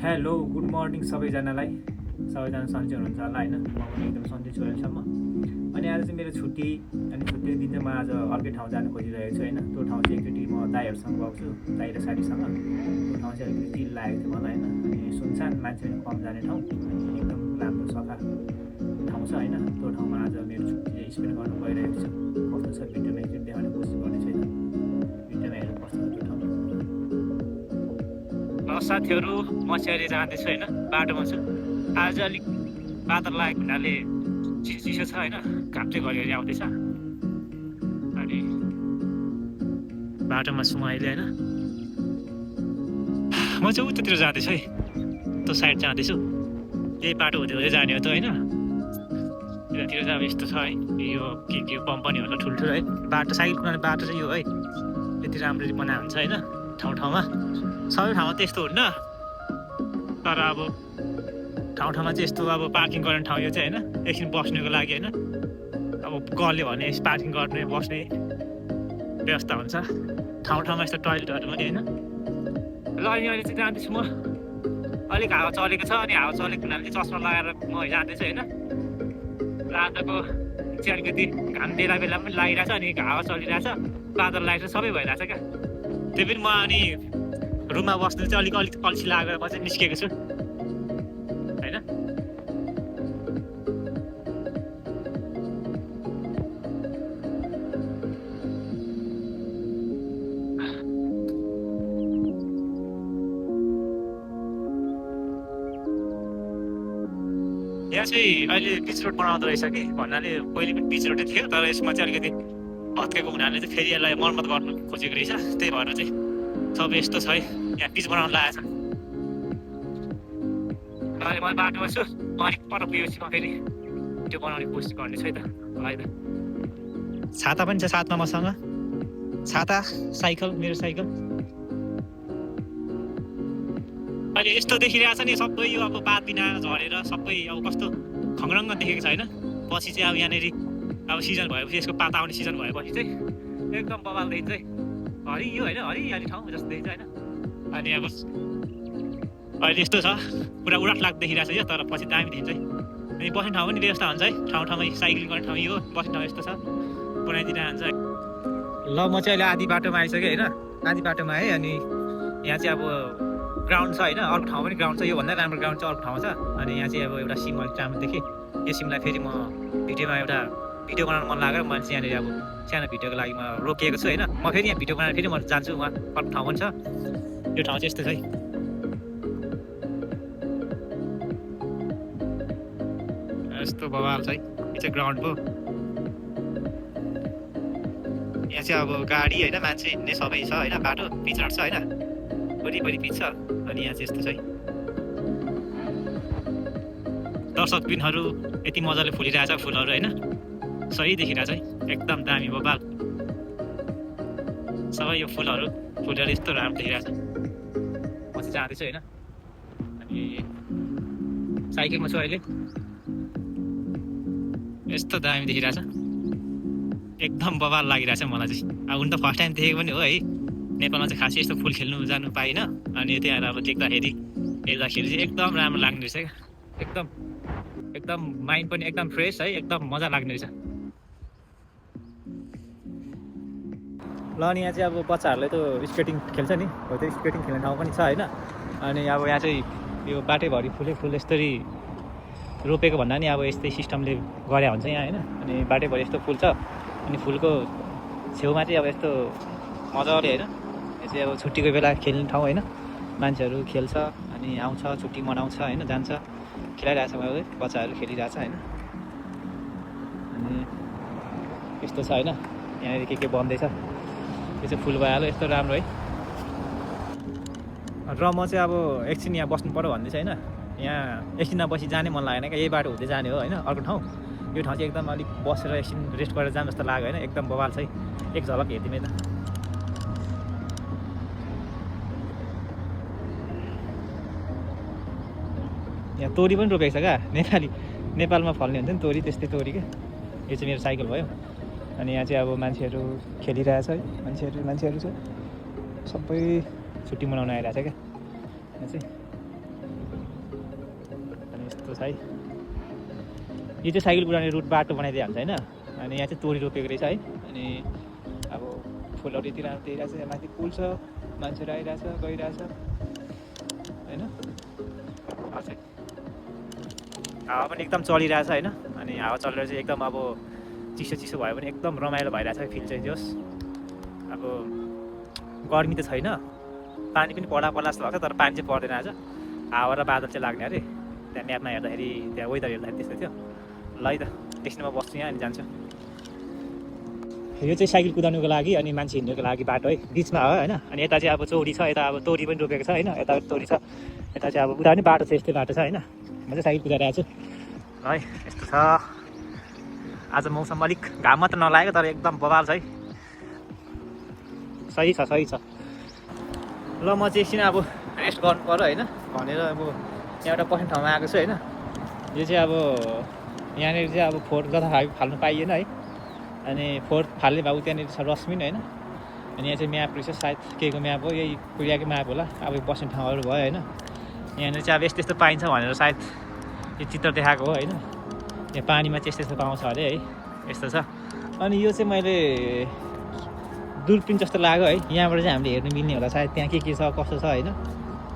Hello good morning सबैजनालाई। सबैजना सन्चै हुनुहुन्छ होला होइन। म पनि एकदम सन्चै छु अहिलेसम्म। अनि आज चाहिँ मेरो छुट्टी अनि छुट्टीको दिन चाहिँ म आज अर्कै ठाउँ जानु खोजिरहेको छु होइन। त्यो ठाउँ चाहिँ एकचोटि म दाइहरूसँग गएको छु, दाइ र साथीसँग। त्यो ठाउँ चाहिँ अलिकति चिल लागेको थियो मलाई होइन। अनि सुनसान, मान्छे पनि कम जाने ठाउँ अनि एकदम राम्रो सफा ठाउँ छ होइन। त्यो ठाउँमा आज मेरो छुट्टी चाहिँ स्पेन्ड गर्नु गइरहेको छु। कस्तो छ भिडियोमा एकचोटि देखाउने कोसिस गर्ने छैन, भिडियोमा हेर्नु पर्छ त्यो ठाउँ। साथीहरू म चाहिँ अहिले जाँदैछु होइन, बाटोमा छु। आज अलिक बादल लागेको हुनाले चिसो छ होइन, घाम चाहिँ घरिघरि आउँदैछ। अनि बाटोमा छु म अहिले होइन। म चाहिँ उतातिर जाँदैछु है, त्यो साइड जाँदैछु। यही बाटो हुँदै हुँदै जाने हो त होइन। यतातिर चाहिँ अब यस्तो छ है, यो के कम्पनी होला ठुल्ठुलो है। बाटो साइकल कुदाउने बाटो चाहिँ यो है, यति राम्ररी बनाएको हुन्छ होइन। ठाउँ ठाउँमा सबै ठाउँमा त्यस्तो हुन्न, तर अब ठाउँ ठाउँमा चाहिँ यस्तो अब पार्किङ गर्ने ठाउँ यो चाहिँ होइन। एकछिन बस्नुको लागि होइन, अब गल्यो भने पार्किङ गर्ने बस्ने व्यवस्था हुन्छ। ठाउँ ठाउँमा यस्तो टोइलेटहरू पनि होइन। ल अनि अहिले चाहिँ जाँदैछु म। अलिक हावा चलेको छ, अनि हावा चलेको हुनाले चाहिँ चस्मा लगाएर म जाँदैछु होइन। आजको चाहिँ अलिकति घाम बेला बेला पनि लागिरहेछ, अनि हावा चलिरहेछ, बादल लागेको सबै भइरहेछ क्या। त्यही पनि म अनि रुममा बस्नु चाहिँ अलिक अल्छी लागेर म चाहिँ निस्केको छु होइन। यहाँ चाहिँ अहिले पिच रोड बनाउँदो रहेछ कि, भन्नाले पहिले पनि पिच रोडै थियो, तर यसमा चाहिँ अलिकति भत्केको हुनाले चाहिँ फेरि यसलाई मर्मत गर्नु खोजेको रहेछ। त्यही भएर चाहिँ सब यस्तो छ है, यहाँ पिच बनाउनु लागेको छ। अहिले म बाटोमा छु, म अलिक पर पुगेपछि म फेरि त्यो बनाउने कोसिस गर्नेछु है त। है त, छाता पनि छ साथमा मसँग, छाता, साइकल, मेरो साइकल। अहिले यस्तो देखिरहेछ नि सबै यो अब बात बिना झरेर सबै अब कस्तो खङ्रङ्ग देखेको छ होइन। पछि चाहिँ अब यहाँनिर अब सिजन भएपछि, यसको पाता आउने सिजन भएपछि चाहिँ एकदम बवाल देखिन्छ है। हरियो होइन, हरियाली ठाउँ जस्तो देखिन्छ होइन। अनि अब अहिले यस्तो छ, पुरा उडाट लाग्दो देखिरहेको छ यो, तर पछि दामी देखिन्छ है। अनि बस्ने ठाउँ पनि व्यवस्था हुन्छ है, ठाउँ ठाउँमा साइक्लिङ गर्ने ठाउँ यो, बस्ने ठाउँ यस्तो छ, बनाइदिनु हुन्छ। ल म चाहिँ अहिले आधी बाटोमा आइसकेँ होइन, आधी बाटोमा आएँ। अनि यहाँ चाहिँ अब ग्राउन्ड छ होइन, अर्को ठाउँ पनि ग्राउन्ड छ, योभन्दा राम्रो ग्राउन्ड चाहिँ अर्को ठाउँ छ। अनि यहाँ चाहिँ अब एउटा सिम अलिक राम्रो देखेँ, यो सिमलाई फेरि म भिडियोमा एउटा भिडियो बनाउनु मन लागेर मैले चाहिँ यहाँनिर अब सानो भिडियोको लागि म रोकिएको छु होइन। म फेरि यहाँ भिडियो बनाएर फेरि म जान्छु, उहाँ अर्को ठाउँ पनि छ। यो ठाउँ चाहिँ यस्तो छ है, यस्तो बवाल छ है। यो चाहिँ ग्राउन्ड हो। यहाँ चाहिँ अब गाडी होइन, मान्छे हिँड्ने सबै छ होइन, बाटो पिच रोड छ होइन, वरिपरि पिच छ। अनि यहाँ चाहिँ यस्तो छ है, दर्शकबिनहरू यति मजाले फुलिरहेछ फुलहरू होइन, सही देखिरहेछ है, एकदम दामी बवाल। सबै यो फुलहरू फुलेर यस्तो राम्रो देखिरहेछ। म चाहिँ जाँदैछु होइन, अनि साइकलमा छु अहिले। यस्तो दामी देखिरहेछ, एकदम बवाल लागिरहेछ मलाई चाहिँ। अब हुन त फर्स्ट टाइम देखेको पनि हो है, नेपालमा चाहिँ खासै यस्तो फुल खेल्नु जानु पाइनँ। अनि त्यहाँ अब हेर्दाखेरि चाहिँ एकदम राम्रो लाग्ने रहेछ क्या, एकदम एकदम माइन्ड पनि एकदम फ्रेस है, एकदम मजा लाग्ने रहेछ। ल अनि यहाँ चाहिँ अब बच्चाहरूले त स्केटिङ खेल्छ नि, हो त्यो स्केटिङ खेल्ने ठाउँ पनि छ होइन। अनि अब यहाँ चाहिँ यो बाटैभरि फुल यस्तरी रोपेको भन्दा नि अब यस्तै सिस्टमले गरे हुन्छ यहाँ होइन। अनि बाटैभरि यस्तो फुल छ, अनि फुलको छेउमा चाहिँ अब यस्तो मजाले होइन, यो चाहिँ अब छुट्टीको बेला खेल्ने ठाउँ होइन। मान्छेहरू खेल्छ अनि आउँछ, छुट्टी मनाउँछ होइन, जान्छ, खेलाइरहेछ बच्चाहरू खेलिरहेछ होइन। अनि यस्तो छ होइन, यहाँनिर के बन्दैछ, यो चाहिँ फुल भइहाल्यो, यस्तो राम्रो है। र म चाहिँ अब एकछिन यहाँ बस्नु पऱ्यो भन्दैछ होइन। यहाँ एकछिन नबसी जाने मन लागेन क्या, यही बाटो हुँदै जाने हो होइन अर्को ठाउँ। यो ठाउँ चाहिँ एकदम अलिक बसेर एकछिन रेस्ट गरेर जानु जस्तो लाग्यो होइन, एकदम बवाल छ है। एक झलक हेरिदिनु त। यहाँ तोरी पनि रोपेको छ क्या, नेपालमा फल्ने हुन्छ नि तोरी, त्यस्तै तोरी क्या। यो चाहिँ मेरो साइकल भयो। अनि यहाँ चाहिँ अब मान्छेहरू खेलिरहेछ है, मान्छेहरू चाहिँ सबै छुट्टी मनाउन आइरहेछ क्या। यहाँ चाहिँ यस्तो छ है। यो चाहिँ साइकल कुदाउने रुट बाटो बनाइदिए हुन्छ होइन। अनि यहाँ चाहिँ तोरी रोपेको रहेछ है। अनि अब फुलहरू यति राम्रो देखिरहेको छ। यहाँ माथि पुल छ, मान्छेहरू आइरहेछ गइरहेछ होइन। हावा पनि एकदम चलिरहेछ होइन। अनि हावा चलेर चाहिँ एकदम अब चिसो चिसो भयो भने एकदम रमाइलो भइरहेछ फिल चाहिँ जोस्। अब गर्मी त छैन, पानी पनि पर्ला जस्तो लाग्छ, तर पानी चाहिँ पर्दैन आज। हावा र बादल चाहिँ लाग्ने अरे। त्यहाँ म्यापमा हेर्दाखेरि त्यहाँ वेदर हेर्दाखेरि त्यस्तो थियो। ल है त एकछिन म बस्छु यहाँ अनि जान्छु। यो चाहिँ साइकल कुदाउनुको लागि अनि मान्छे हिँड्नुको लागि बाटो है, बिचमा हो होइन। अनि यता चाहिँ अब चौरी छ, यता अब तोरी पनि रोपेको छ होइन। यता तोरी छ, यता चाहिँ अब कुदाउने बाटो चाहिँ यस्तै बाटो छ होइन। म चाहिँ साइकल कुदाइरहेको छु है। यस्तो छ आज मौसम। अलिक घाम मात्र नलागेको तर एकदम बवाल छ है। सही छ सही छ। ल म चाहिँ एकछिन अब रेस्ट गर्नु पर्यो होइन भनेर अब एउटा पर्ने ठाउँमा आएको छु होइन। यो चाहिँ अब यहाँनिर चाहिँ अब फोहोर जताभावी फाल्नु पाइएन है। अनि फोहोर फाल्ने भएको त्यहाँनिर छ डस्टबिन होइन। अनि यहाँ चाहिँ म्याप रहेछ, सायद के को म्याप हो, यही कुरियाको म्याप होला। अब बस्ने ठाउँहरू भयो होइन। यहाँनिर चाहिँ अब यस्तो यस्तो पाइन्छ भनेर सायद यो चित्र देखाएको हो होइन। यहाँ पानीमा चाहिँ यस्तो यस्तो पाउँछ अरे है, यस्तो छ। अनि यो चाहिँ मैले दूरबीन जस्तो लाग्यो है। यहाँबाट चाहिँ हामीले हेर्नु मिल्ने होला सायद, त्यहाँ के छ कस्तो छ होइन।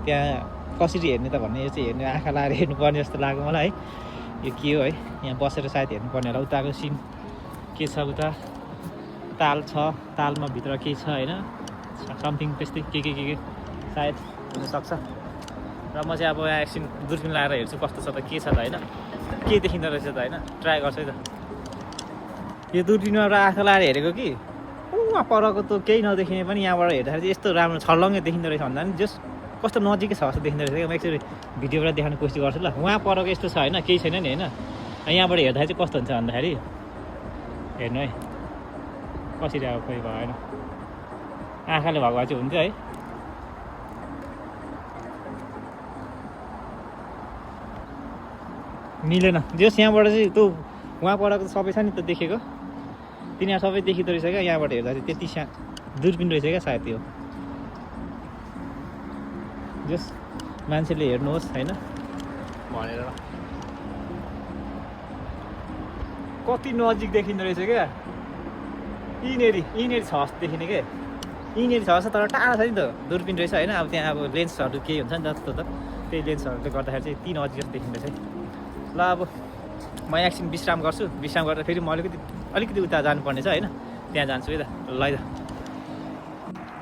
त्यहाँ कसरी हेर्ने त भन्ने, यो चाहिँ हेर्ने आँखा लगाएर हेर्नुपर्ने जस्तो लाग्यो मलाई है। यो के हो है, यहाँ बसेर सायद हेर्नुपर्ने होला। उताको सिन के छ, उता ताल छ, तालमा भित्र के छ होइन, समथिङ त्यस्तै के सायद हुनसक्छ। र म चाहिँ अब यहाँ एकछिन दूरबीन लगाएर हेर्छु कस्तो छ त, के छ त होइन, के देखिँदो रहेछ त होइन। ट्राई गर्छु है त। यो दूरबीनमा आँखा लगाएर हेरेको कि उहाँ परको त केही नदेखिने पनि यहाँबाट हेर्दाखेरि चाहिँ यस्तो राम्रो छर्लङ्गै देखिँदो रहेछ भन्दा पनि जस कस्तो नजिकै छ जस्तो देखिँदो रहेछ। म एकचोटि भिडियोबाट देखाउने कोसिस गर्छु ल। उहाँ परको यस्तो छ होइन, केही छैन नि होइन। यहाँबाट हेर्दाखेरि चाहिँ कस्तो हुन्छ भन्दाखेरि हेर्नु है कसरी अब खोइ भएन, आँखाले भएको भए चाहिँ हुन्थ्यो है। मिलेन जस यहाँबाट चाहिँ त्यो उहाँ परको त सबै छ नि त देखेको, तिनीहरू सबै देखिँदो रहेछ क्या। यहाँबाट हेर्दा चाहिँ त्यति दूरबीन रहेछ क्या सायद त्यो। जस मान्छेले हेर्नुहोस् होइन भनेर। कति नजिक देखिँदो रहेछ क्या। यिनीहरू छ जस्तो देखिने क्या। यिनीहरू छ जस्तो तर टाढा छ नि त, दूरबीन रहेछ होइन। अब त्यहाँ अब लेन्सहरू केही हुन्छ नि जस्तो त, त्यही लेन्सहरूले गर्दाखेरि चाहिँ यति नजिक जस्तो देखिँदो रहेछ। ल अब म एकछिन विश्राम गर्छु। विश्राम गरेर फेरि म अलिकति उता जानुपर्ने छ होइन, त्यहाँ जान्छु है त। ल है त।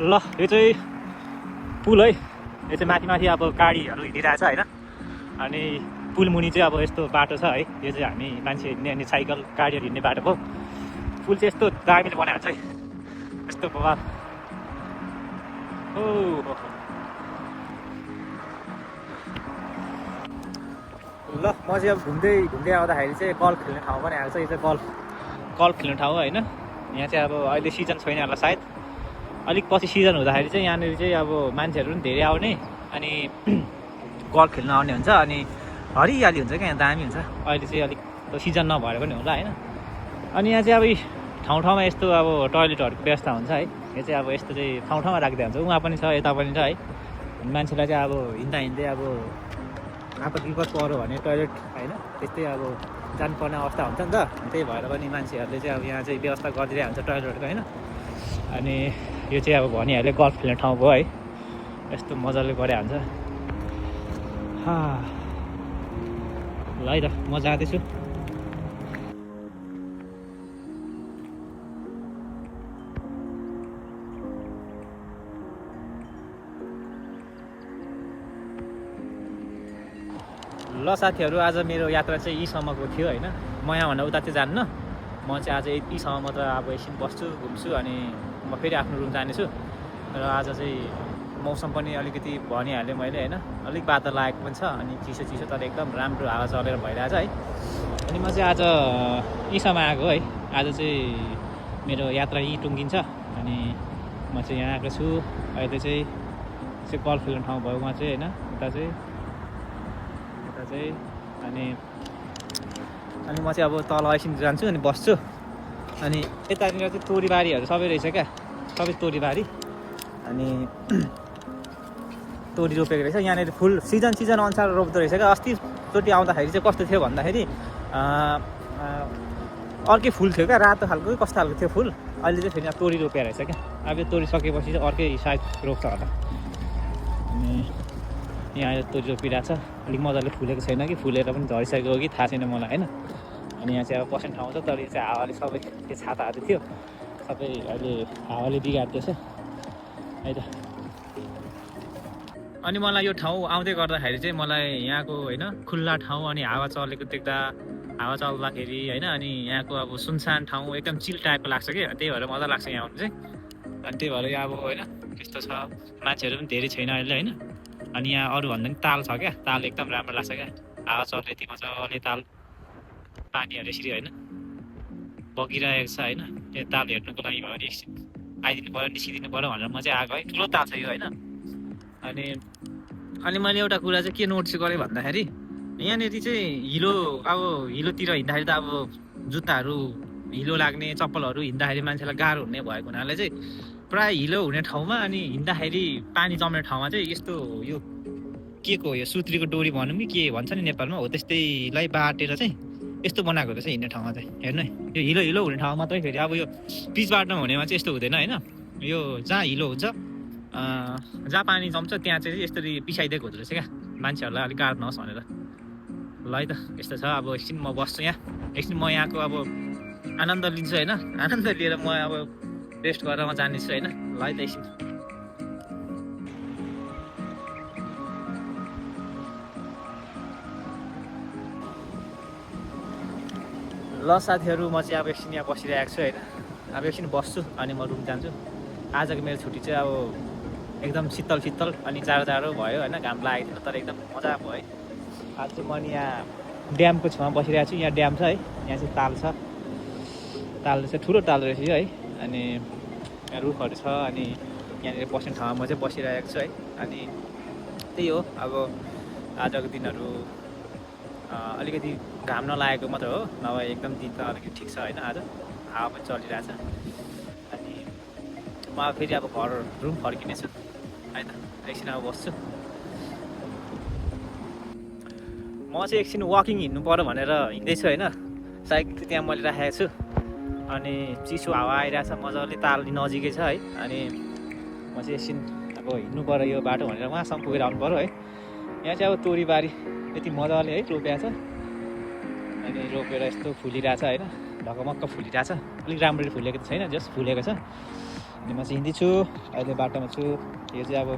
ल यो चाहिँ पुल है। यो चाहिँ माथि माथि अब गाडीहरू हिँडिरहेछ होइन। अनि पुल मुनि चाहिँ अब यस्तो बाटो छ है। यो चाहिँ हामी मान्छे हिँड्ने अनि साइकल गाडीहरू हिँड्ने बाटो हो। पुल चाहिँ यस्तो दामीले बनाएको छ है, यस्तो बवाल। हो ल म चाहिँ अब घुम्दै आउँदाखेरि चाहिँ गल्फ खेल्ने ठाउँ पनि आएको छ। यो चाहिँ गल्फ खेल्ने ठाउँ हो होइन। यहाँ चाहिँ अब अहिले सिजन छैन होला सायद, अलिक पछि सिजन हुँदाखेरि चाहिँ यहाँनिर चाहिँ अब मान्छेहरू पनि धेरै आउने अनि गल्फ खेल्न आउने हुन्छ। अनि हरियाली हुन्छ क्या, यहाँ दामी हुन्छ। अहिले चाहिँ अलिक सिजन नभएर पनि होला होइन। अनि यहाँ चाहिँ अब ठाउँ यस्तो अब टोयलेटहरूको व्यवस्था हुन्छ है। यो चाहिँ अब यस्तो चाहिँ ठाउँ राख्दै हुन्छ, उहाँ पनि छ यता पनि छ है। मान्छेलाई चाहिँ अब हिँड्दै अब आपत विपद पऱ्यो भने टोयलेट होइन त्यस्तै अब जानुपर्ने अवस्था हुन्छ नि त। त्यही भएर पनि मान्छेहरूले चाहिँ अब यहाँ चाहिँ व्यवस्था गरिदिरहेको हुन्छ टोयलेटहरूको होइन। अनि यो चाहिँ अब भनिहाल्यो गल्फ खेल्ने ठाउँ भयो है, यस्तो मजाले गरेको हुन्छ। ल है त म जाँदैछु। ल साथीहरू आज मेरो यात्रा चाहिँ यहीसम्मको थियो होइन। म यहाँभन्दा उता चाहिँ जान्न, म चाहिँ आज यतिसम्म मात्र अब एकछिन बस्छु घुम्छु अनि म फेरि आफ्नो रुम जानेछु। र आज चाहिँ मौसम पनि अलिकति भनिहालेँ मैले होइन, अलिक बादल लागेको पनि छ अनि चिसो तर एकदम राम्रो हावा चलेर भइरहेछ है। अनि म चाहिँ आज यहीसम्म आएको है। आज चाहिँ मेरो यात्रा यहीँ टुङ्गिन्छ। अनि म चाहिँ यहाँ आएको छु अहिले चाहिँ गल्फ खेल्ने ठाउँ भयो उहाँ चाहिँ होइन, उता चाहिँ अनि म चाहिँ अब तल एकछिन जान्छु अनि बस्छु। अनि यतानिर चाहिँ तोरीबारीहरू सबै रहेछ क्या, सबै तोरीबारी। अनि तोरी रोपेको रहेछ यहाँनिर फुल सिजन अनुसार रोप्दो रहेछ क्या अस्तिचोटि आउँदाखेरि चाहिँ कस्तो थियो भन्दाखेरि अर्कै फुल थियो क्या रातो खालको कस्तो खालको थियो फुल अहिले चाहिँ फेरि यहाँ तोरी रोपेको रहेछ क्या अब यो तोरी सकेपछि चाहिँ अर्कै सायद रोप्छ होला अनि यहाँ अहिले तोरी रोपिरहेको छ अलिक मजाले फुलेको छैन कि फुलेर पनि झरिसकेको हो कि थाहा छैन मलाई होइन अनि यहाँ चाहिँ अब बस्ने ठाउँ छ तर यो चाहिँ हावाले सबै त्यो छाताहरू थियो सबै अहिले हावाले बिगार्दैछ है त अनि मलाई यो ठाउँ आउँदै गर्दाखेरि चाहिँ मलाई यहाँको होइन खुल्ला ठाउँ अनि हावा चलेको देख्दा हावा चल्दाखेरि होइन अनि यहाँको अब सुनसान ठाउँ एकदम चिल टाइपको लाग्छ कि त्यही भएर मजा लाग्छ यहाँ आउनु चाहिँ अनि त्यही भएर यहाँ अब होइन त्यस्तो छ मान्छेहरू पनि धेरै छैन अहिले होइन अनि यहाँ अरूभन्दा पनि ताल छ क्या ताल एकदम राम्रो लाग्छ क्या हावा चल्ने यति मजाले ताल पानीहरू यसरी होइन बगिरहेको छ होइन त्यो ताल हेर्नुको लागि भयो भने एकछिन आइदिनु पऱ्यो निस्किदिनु पऱ्यो भनेर म चाहिँ आएको है ठुलो ताल छ यो होइन अनि मैले एउटा कुरा चाहिँ के नोटिस गरेँ भन्दाखेरि यहाँनिर चाहिँ हिलोतिर हिँड्दाखेरि त अब जुत्ताहरू हिलो लाग्ने चप्पलहरू हिँड्दाखेरि मान्छेलाई गाह्रो हुने भएको हुनाले चाहिँ प्रायः हिलो हुने ठाउँमा अनि हिँड्दाखेरि पानी जम्ने ठाउँमा चाहिँ यस्तो यो के को यो सुत्रीको डोरी भनौँ कि के भन्छ नि नेपालमा हो त्यस्तैलाई बाटेर चाहिँ यस्तो बनाएको रहेछ हिँड्ने ठाउँमा चाहिँ हेर्नु है यो हिलो हुने ठाउँमा मात्रै फेरि अब यो पिच बाटोमा हुनेमा चाहिँ यस्तो हुँदैन होइन यो जहाँ हिलो हुन्छ जहाँ पानी जम्छ त्यहाँ चाहिँ यस्तरी पिसाइदिएको हुँदो रहेछ क्या मान्छेहरूलाई अलिक गाह्रो नहोस् भनेर ल है त यस्तो छ अब एकछिन म बस्छु यहाँ एकछिन म यहाँको अब आनन्द लिन्छु होइन आनन्द लिएर म अब रेस्ट गरेर म जानेछु होइन ल है त एकछिन ल साथीहरू म चाहिँ अब एकछिन यहाँ बसिरहेको छु होइन अब एकछिन बस्छु अनि म रुम जान्छु आजको मेरो छुट्टी चाहिँ अब एकदम शीतल अनि जाडो भयो होइन घाम लागेको थियो तर एकदम मजा भयो है आज चाहिँ म यहाँ ड्यामको छेउमा बसिरहेको छु यहाँ ड्याम छ है यहाँ चाहिँ ताल छ ताल चाहिँ ठुलो ताल रहेछ है अनि यहाँ रुखहरू छ अनि यहाँनिर बस्ने ठाउँमा म चाहिँ बसिरहेको छु है अनि त्यही हो अब आजको दिनहरू अलिकति घाम नलागेको मात्र हो नभए एकदम दिन त अलिकति ठिक छ होइन आज हावा पनि चलिरहेछ अनि म फेरि अब घर रुम फर्किनेछु है त एकछिन अब बस्छु म चाहिँ एकछिन वाकिङ हिँड्नु पऱ्यो भनेर हिँड्दैछु होइन साइकल त्यहाँ मैले राखेको छु अनि चिसो हावा आइरहेछ मजाले ताल नजिकै छ है अनि म चाहिँ एकछिन अब हिँड्नु पऱ्यो यो बाटो भनेर उहाँसम्म पुगेर आउनु पऱ्यो है यहाँ चाहिँ अब तोरीबारी यति मजाले है रोपेको छ अनि रोपेर यस्तो फुलिरहेछ होइन ढकमक्क फुलिरहेछ अलिक राम्ररी फुलेको त छैन जस फुलेको छ अनि म चाहिँ हिँड्दैछु अहिले बाटोमा छु यो चाहिँ अब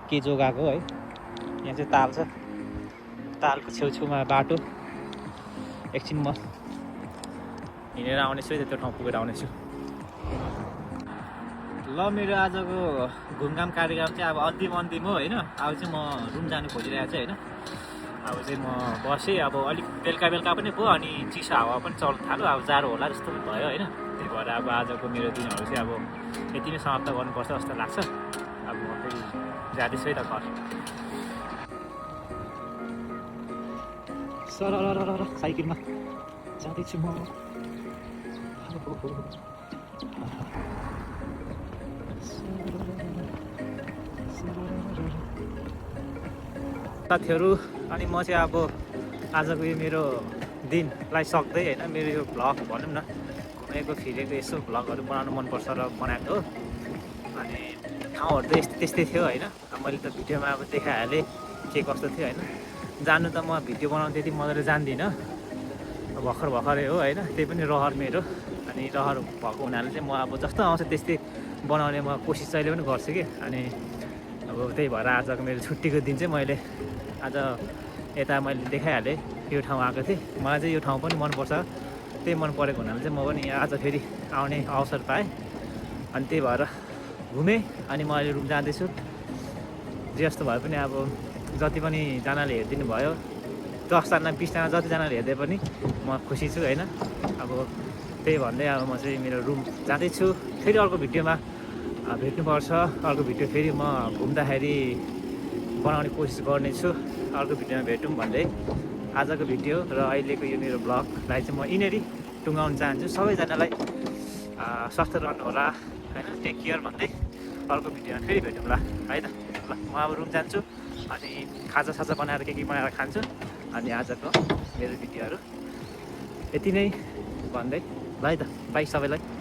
के जोगाएको है यहाँ चाहिँ ताल छ तालको छेउछेउमा बाटो एकछिन म हिँडेर आउनेछु त्यो ठाउँ पुगेर आउनेछु ल मेरो आजको घुमघाम कार्यक्रम चाहिँ अब अन्तिम हो होइन अब चाहिँ म रुम जानु खोजिरहेको छु होइन अब चाहिँ म बसेँ अब अलिक बेलुका पनि भयो अनि चिसो हावा पनि चल्नु थाल्यो अब जाडो होला जस्तो पनि भयो होइन त्यही भएर अब आजको मेरो दिनहरू चाहिँ अब यति नै समाप्त गर्नुपर्छ जस्तो लाग्छ अब म फेरि जाँदैछु है त घर सर साइकलमा जाँदैछु म साथीहरू अनि म चाहिँ अब आजको यो मेरो दिनलाई सक्दै होइन मेरो यो भ्लग भनौँ न घुमेको फिरेको यसो भ्लगहरू बनाउनु मनपर्छ र बनाएको हो अनि ठाउँहरू त त्यस्तै थियो होइन मैले त भिडियोमा अब देखाइहालेँ के कस्तो थियो होइन जानु त म भिडियो बनाउनु त्यति मजाले जान्दिनँ भर्खरै हो होइन त्यही पनि रहर मेरो अनि रहर भएको हुनाले चाहिँ म अब जस्तो आउँछ त्यस्तै बनाउने म कोसिस जहिले पनि गर्छु कि अनि अब त्यही भएर आजको मेरो छुट्टीको दिन चाहिँ मैले आज यता मैले देखाइहालेँ यो ठाउँ आएको थिएँ मलाई चाहिँ यो ठाउँ पनि मनपर्छ त्यही मन परेको हुनाले चाहिँ म पनि यहाँ आज फेरि आउने अवसर पाएँ अनि त्यही भएर घुमेँ अनि म अहिले रुम जाँदैछु जे जस्तो भए पनि अब जति पनि जनाले हेरिदिनु भयो 10जना 20जना जतिजनाले हेर्दै पनि म खुसी छु होइन अब त्यही भन्दै अब म चाहिँ मेरो रुम जाँदैछु फेरि अर्को भिडियोमा भेट्नुपर्छ अर्को भिडियो फेरि म घुम्दाखेरि बनाउने कोसिस गर्नेछु अर्को भिडियोमा भेटौँ भन्दै आजको भिडियो र अहिलेको यो मेरो ब्लगलाई चाहिँ म यिनीहरू टुङ्गाउन चाहन्छु सबैजनालाई स्वस्थ रहनु होला होइन टेक केयर भन्दै अर्को भिडियोमा फेरि भेटौँला है त ल म अब रुम जान्छु अनि खाजा बनाएर के बनाएर खान्छु अनि आजको मेरो भिडियोहरू यति नै भन्दै ल है त बाई सबैलाई।